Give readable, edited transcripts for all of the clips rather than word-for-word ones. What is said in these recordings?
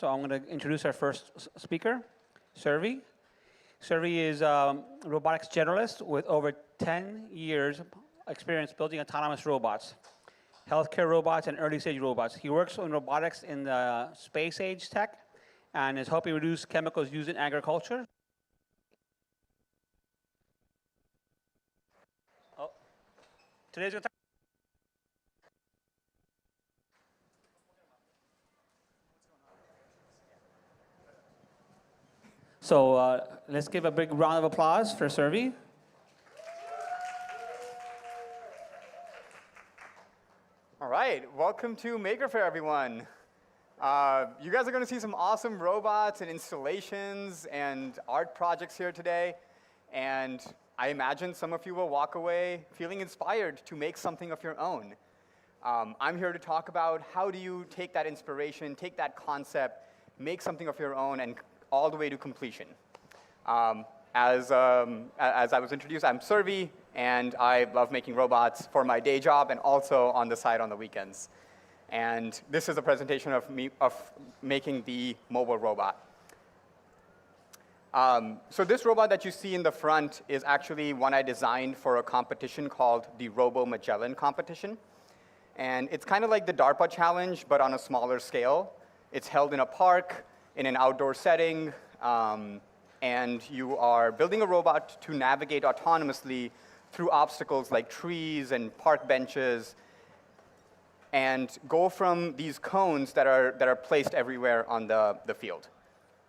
So I'm going to introduce our first speaker, Survy. Survy is a robotics generalist with over 10 years experience building autonomous robots, healthcare robots, and early-stage robots. He works in robotics in the space age tech and is helping reduce chemicals used in agriculture. Oh, today's good time. So let's give a big round of applause for Survy. All right, welcome to Maker Faire, everyone. You guys are going to see some awesome robots and installations and art projects here today. And I imagine some of you will walk away feeling inspired to make something of your own. I'm here to talk about how do you take that inspiration, take that concept, make something of your own, and all the way to completion. As I was introduced, I'm Survy, and I love making robots for my day job and also on the side on the weekends. And this is a presentation of me making the mobile robot. So this robot that you see in the front is actually one I designed for a competition called the RoboMagellan competition. And it's kind of like the DARPA challenge, but on a smaller scale. It's held in a park, in an outdoor setting, and you are building a robot to navigate autonomously through obstacles like trees and park benches, and go from these cones that are placed everywhere on the field.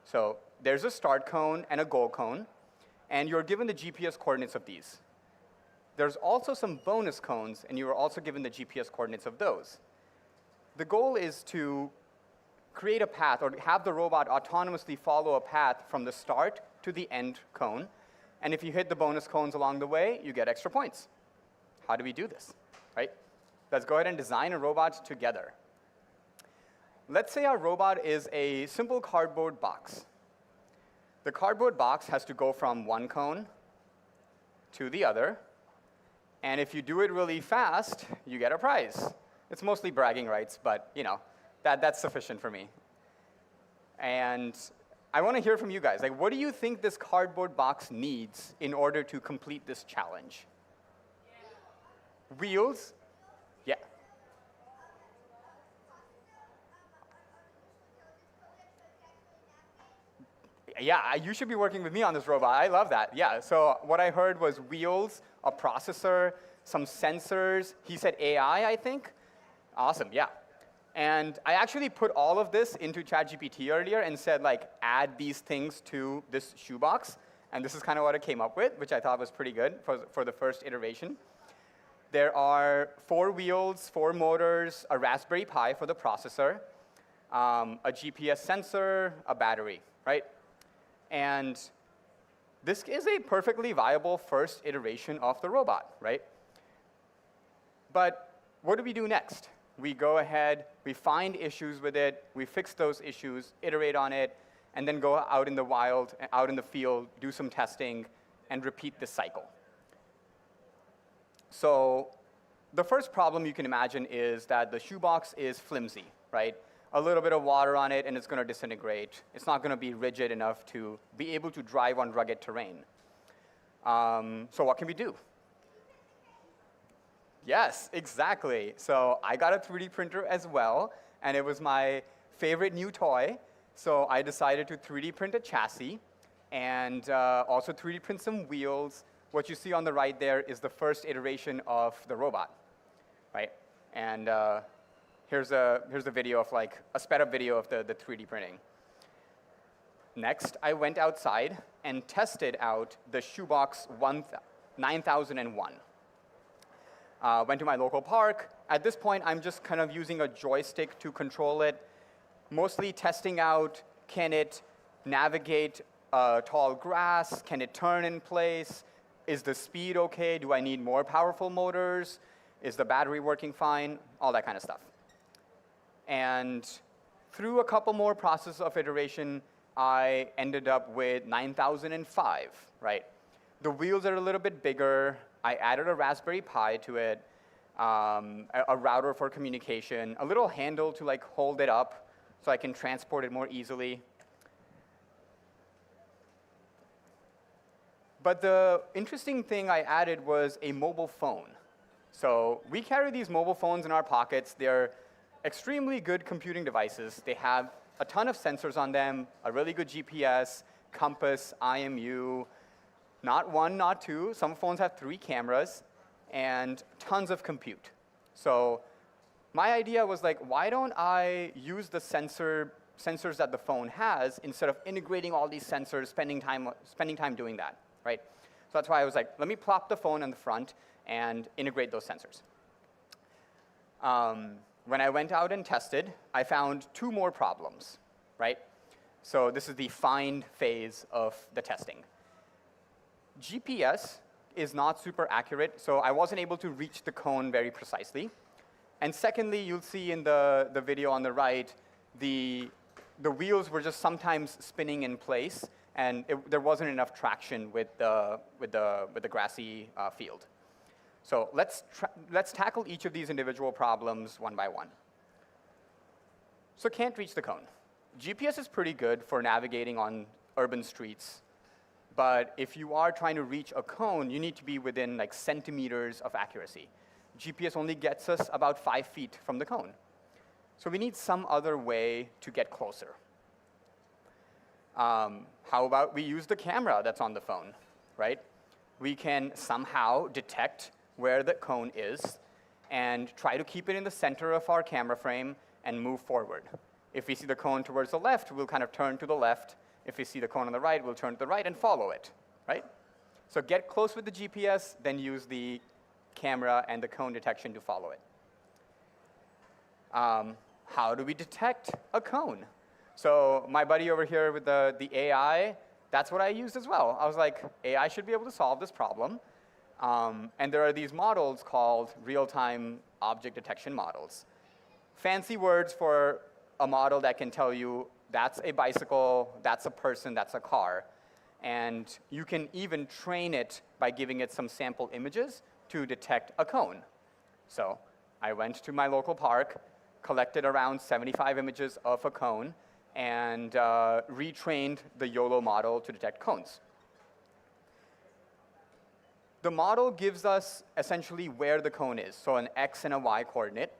So there's a start cone and a goal cone, and you're given the GPS coordinates of these. There's also some bonus cones, and you are also given the GPS coordinates of those. The goal is to create a path or have the robot autonomously follow a path from the start to the end cone. And if you hit the bonus cones along the way, you get extra points. How do we do this, right? Let's go ahead and design a robot together. Let's say our robot is a simple cardboard box. The cardboard box has to go from one cone to the other. And if you do it really fast, you get a prize. It's mostly bragging rights, but that's sufficient for me. And I want to hear from you guys. Like, what do you think this cardboard box needs in order to complete this challenge? Yeah. Wheels? Yeah. Yeah, you should be working with me on this robot. I love that. Yeah, so what I heard was wheels, a processor, some sensors. He said AI, I think. Awesome, yeah. And I actually put all of this into ChatGPT earlier and said, like, add these things to this shoebox. And this is kind of what I came up with, which I thought was pretty good for the first iteration. There are 4 wheels, 4 motors, a Raspberry Pi for the processor, a GPS sensor, a battery, right? And this is a perfectly viable first iteration of the robot, right? But what do we do next? We go ahead, we find issues with it, we fix those issues, iterate on it, and then go out in the wild, out in the field, do some testing, and repeat this cycle. So the first problem you can imagine is that the shoebox is flimsy, right? A little bit of water on it, and it's going to disintegrate. It's not going to be rigid enough to be able to drive on rugged terrain. So what can we do? Yes, exactly. So I got a 3D printer as well, and it was my favorite new toy. So I decided to 3D print a chassis and also 3D print some wheels. What you see on the right there is the first iteration of the robot, right? And here's a video of like a sped up video of the 3D printing. Next, I went outside and tested out the shoebox 9001. Went to my local park. At this point, I'm just kind of using a joystick to control it, mostly testing out, can it navigate tall grass? Can it turn in place? Is the speed okay? Do I need more powerful motors? Is the battery working fine? All that kind of stuff. And through a couple more processes of iteration, I ended up with 9005, right? The wheels are a little bit bigger. I added a Raspberry Pi to it, a router for communication, a little handle to like hold it up so I can transport it more easily. But the interesting thing I added was a mobile phone. So we carry these mobile phones in our pockets. They're extremely good computing devices. They have a ton of sensors on them, a really good GPS, compass, IMU, not one, not two. Some phones have 3 cameras, and tons of compute. So my idea was like, why don't I use the sensors that the phone has instead of integrating all these sensors, spending time doing that, right? So that's why I was like, let me plop the phone in the front and integrate those sensors. When I went out and tested, I found 2 more problems, right? So this is the find phase of the testing. GPS is not super accurate, so I wasn't able to reach the cone very precisely. And secondly, you'll see in the video on the right, the wheels were just sometimes spinning in place, and there wasn't enough traction with the grassy field. So let's tackle each of these individual problems one by one. So can't reach the cone. GPS is pretty good for navigating on urban streets, but if you are trying to reach a cone, you need to be within like centimeters of accuracy. GPS only gets us about 5 feet from the cone. So we need some other way to get closer. How about we use the camera that's on the phone, right? We can somehow detect where the cone is and try to keep it in the center of our camera frame and move forward. If we see the cone towards the left, we'll kind of turn to the left. If we see the cone on the right, we'll turn to the right and follow it, right? So get close with the GPS, then use the camera and the cone detection to follow it. How do we detect a cone? So my buddy over here with the AI, that's what I used as well. I was like, AI should be able to solve this problem. And there are these models called real-time object detection models. Fancy words for a model that can tell you that's a bicycle, that's a person, that's a car. And you can even train it by giving it some sample images to detect a cone. So I went to my local park, collected around 75 images of a cone, and retrained the YOLO model to detect cones. The model gives us essentially where the cone is, so an X and a Y coordinate,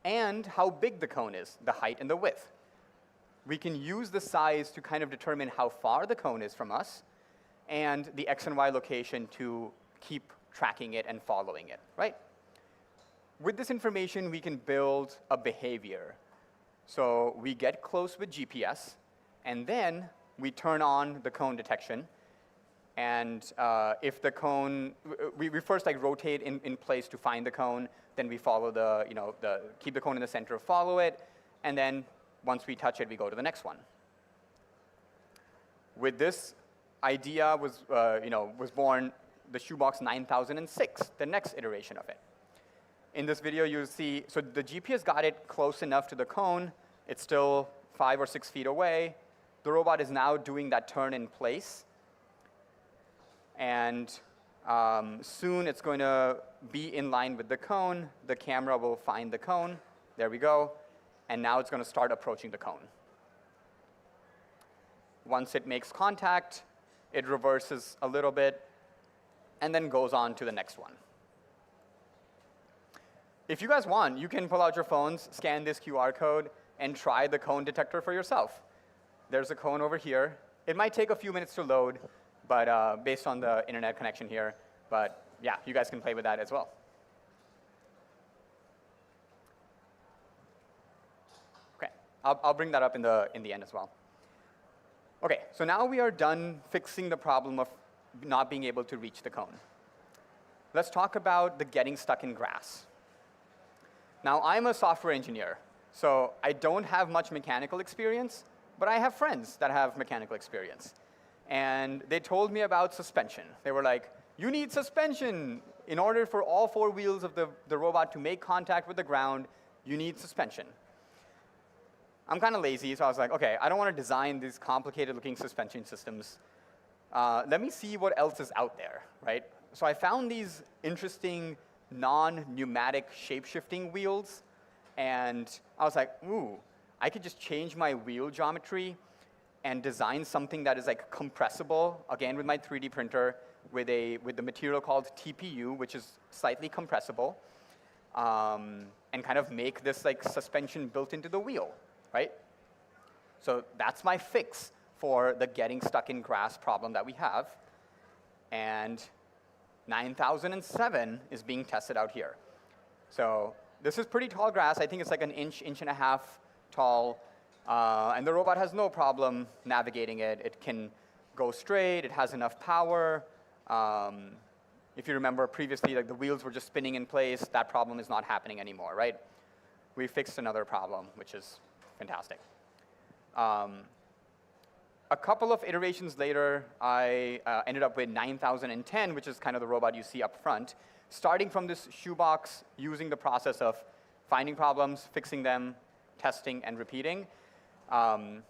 and how big the cone is, the height and the width. We can use the size to kind of determine how far the cone is from us, and the X and Y location to keep tracking it and following it, right? With this information, we can build a behavior. So we get close with GPS, and then we turn on the cone detection. And if the cone, we first like rotate in place to find the cone, then we follow keep the cone in the center, follow it, and then once we touch it, we go to the next one. With this idea was born the shoebox 9006, the next iteration of it. In this video, you'll see, so the GPS got it close enough to the cone. It's still 5 or 6 feet away. The robot is now doing that turn in place. And soon it's going to be in line with the cone. The camera will find the cone. There we go. And now it's going to start approaching the cone. Once it makes contact, it reverses a little bit and then goes on to the next one. If you guys want, you can pull out your phones, scan this QR code, and try the cone detector for yourself. There's a cone over here. It might take a few minutes to load, but based on the internet connection here. But yeah, you guys can play with that as well. Okay, I'll bring that up in the end as well. Okay, so now we are done fixing the problem of not being able to reach the cone. Let's talk about the getting stuck in grass. Now, I'm a software engineer, so I don't have much mechanical experience, but I have friends that have mechanical experience. And they told me about suspension. They were like, you need suspension. In order for all 4 wheels of the robot to make contact with the ground, you need suspension. I'm kind of lazy, so I was like, okay, I don't want to design these complicated-looking suspension systems. Let me see what else is out there, right? So I found these interesting non-pneumatic shape-shifting wheels, and I was like, ooh, I could just change my wheel geometry and design something that is like compressible, again with my 3D printer, with the material called TPU, which is slightly compressible, and kind of make this like suspension built into the wheel, right? So that's my fix for the getting stuck in grass problem that we have. And 9007 is being tested out here. So this is pretty tall grass. I think it's like an inch and a half tall. And the robot has no problem navigating it. It can go straight. It has enough power. If you remember previously, like the wheels were just spinning in place. That problem is not happening anymore, right? We fixed another problem, which is fantastic. A couple of iterations later, I ended up with 9010, which is kind of the robot you see up front, starting from this shoebox, using the process of finding problems, fixing them, testing, and repeating.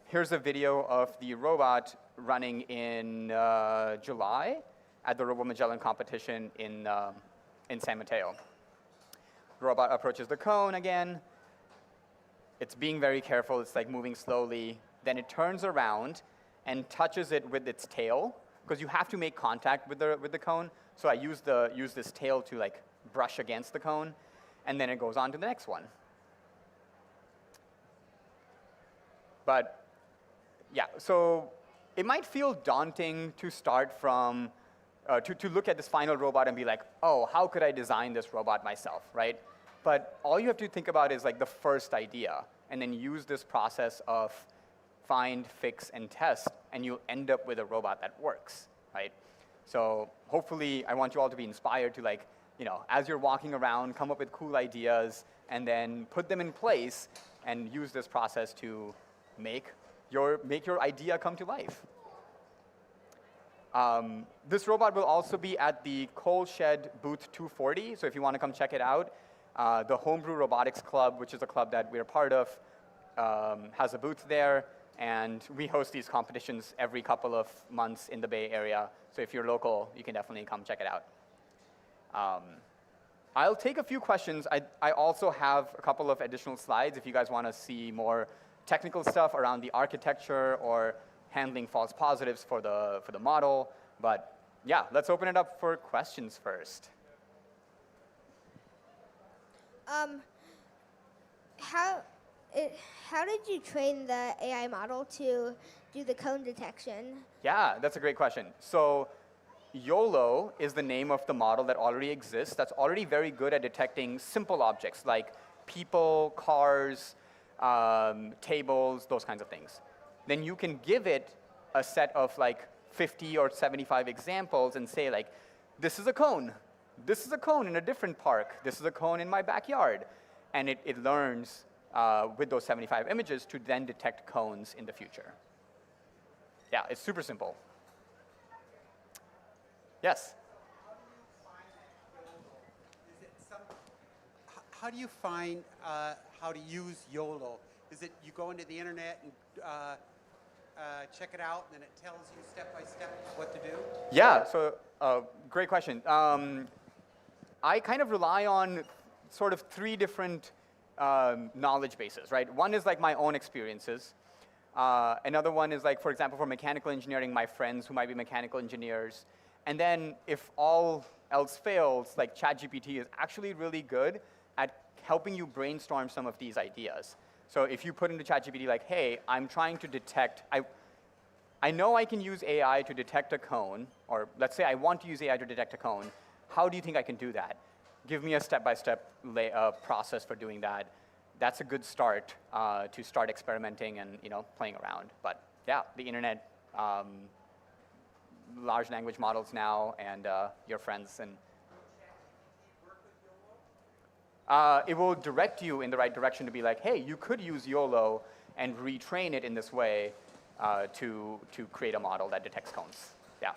Here's a video of the robot running in July at the RoboMagellan competition in San Mateo. The robot approaches the cone again. It's being very careful. It's like moving slowly. Then it turns around and touches it with its tail, because you have to make contact with the cone. So I use this tail to like brush against the cone, and then it goes on to the next one. But yeah, so it might feel daunting to start from, to look at this final robot and be like, oh, how could I design this robot myself, right? But all you have to think about is like the first idea, and then use this process of find, fix, and test, and you'll end up with a robot that works, right? So hopefully, I want you all to be inspired to, like, as you're walking around, come up with cool ideas, and then put them in place, and use this process to make your idea come to life. This robot will also be at the Coal Shed booth 240, so if you want to come check it out, the Homebrew Robotics Club, which is a club that we're part of, has a booth there. And we host these competitions every couple of months in the Bay Area. So if you're local, you can definitely come check it out. I'll take a few questions. I also have a couple of additional slides if you guys want to see more technical stuff around the architecture or handling false positives for the model. But yeah, let's open it up for questions first. How did you train the AI model to do the cone detection? Yeah, that's a great question. So YOLO is the name of the model that already exists, that's already very good at detecting simple objects like people, cars, tables, those kinds of things. Then you can give it a set of like 50 or 75 examples and say like, this is a cone. This is a cone in a different park. This is a cone in my backyard. And it learns with those 75 images to then detect cones in the future. Yeah, it's super simple. Yes? How do you find how to use YOLO? Is it you go into the internet and check it out, and then it tells you step by step what to do? Yeah, so great question. I kind of rely on sort of three different knowledge bases, right? One is like my own experiences. Another one is like, for example, for mechanical engineering, my friends who might be mechanical engineers. And then if all else fails, like ChatGPT is actually really good at helping you brainstorm some of these ideas. So if you put into ChatGPT like, hey, I'm trying to detect, I know I can use AI to detect a cone, or let's say I want to use AI to detect a cone. How do you think I can do that? Give me a step-by-step process for doing that. That's a good start to start experimenting and playing around. But yeah, the internet, large language models now, and your friends. And it will direct you in the right direction to be like, hey, you could use YOLO and retrain it in this way to create a model that detects cones. Yeah.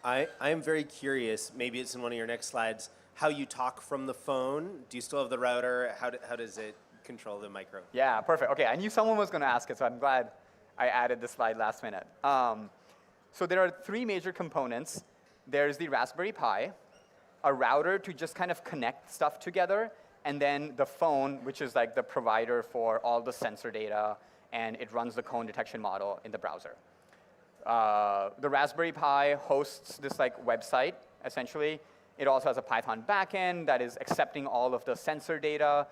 I am very curious, maybe it's in one of your next slides, how you talk from the phone. Do you still have the router? How does it control the micro? Yeah, perfect. Okay, I knew someone was going to ask it, so I'm glad I added this slide last minute. So there are three major components. There's the Raspberry Pi, a router to just kind of connect stuff together, and then the phone, which is like the provider for all the sensor data, and it runs the cone detection model in the browser. The Raspberry Pi hosts this like website, essentially. It also has a Python backend that is accepting all of the sensor data,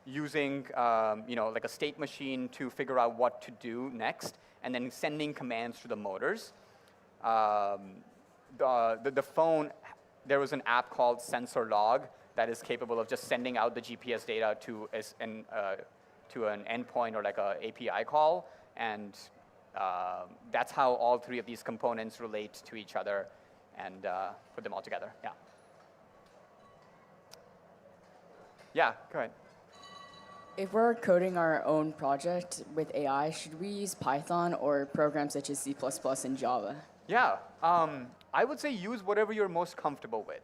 using like a state machine to figure out what to do next, and then sending commands to the motors. The phone, there was an app called Sensor Log that is capable of just sending out the GPS data to an endpoint or like a API call, and that's how all three of these components relate to each other and put them all together. Yeah. Yeah, go ahead. If we're coding our own project with AI, should we use Python or programs such as C++ and Java? Yeah, I would say use whatever you're most comfortable with,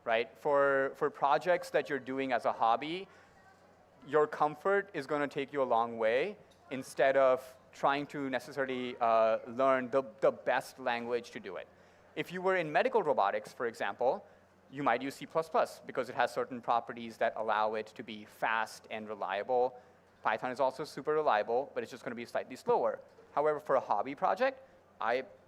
right? For projects that you're doing as a hobby, your comfort is going to take you a long way instead of trying to necessarily learn the best language to do it. If you were in medical robotics, for example, you might use C++ because it has certain properties that allow it to be fast and reliable. Python is also super reliable, but it's just going to be slightly slower. However, for a hobby project,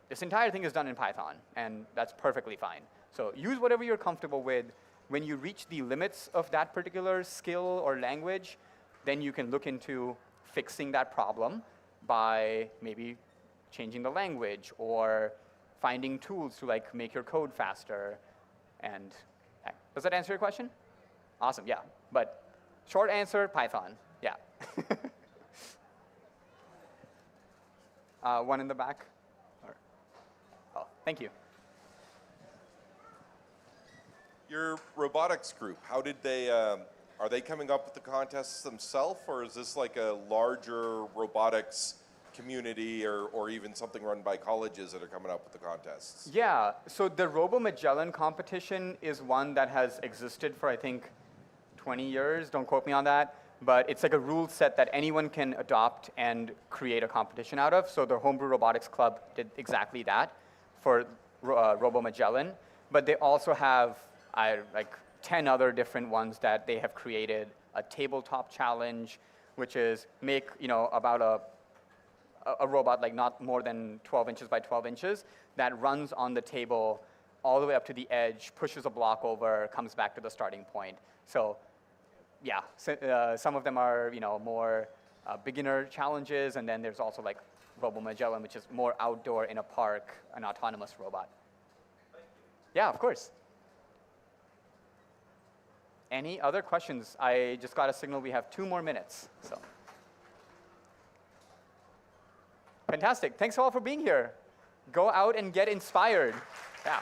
this entire thing is done in Python, and that's perfectly fine. So use whatever you're comfortable with. When you reach the limits of that particular skill or language, then you can look into fixing that problem by maybe changing the language or finding tools to like make your code faster. And does that answer your question? Awesome, yeah. But short answer, Python, yeah. One in the back. Oh, thank you. Your robotics group, how did they, are they coming up with the contests themselves, or is this like a larger robotics community or even something run by colleges that are coming up with the contests? Yeah, so the RoboMagellan competition is one that has existed for, I think, 20 years. Don't quote me on that. But it's like a rule set that anyone can adopt and create a competition out of. So the Homebrew Robotics Club did exactly that for RoboMagellan. But they also have like 10 other different ones that they have created. A tabletop challenge, which is make about a robot like not more than 12 inches by 12 inches that runs on the table all the way up to the edge, pushes a block over, comes back to the starting point. So yeah, some of them are more beginner challenges, and then there's also like RoboMagellan, which is more outdoor in a park, an autonomous robot. Yeah, of course. Any other questions? I just got a signal we have 2 more minutes. So. Fantastic. Thanks all for being here. Go out and get inspired. Yeah.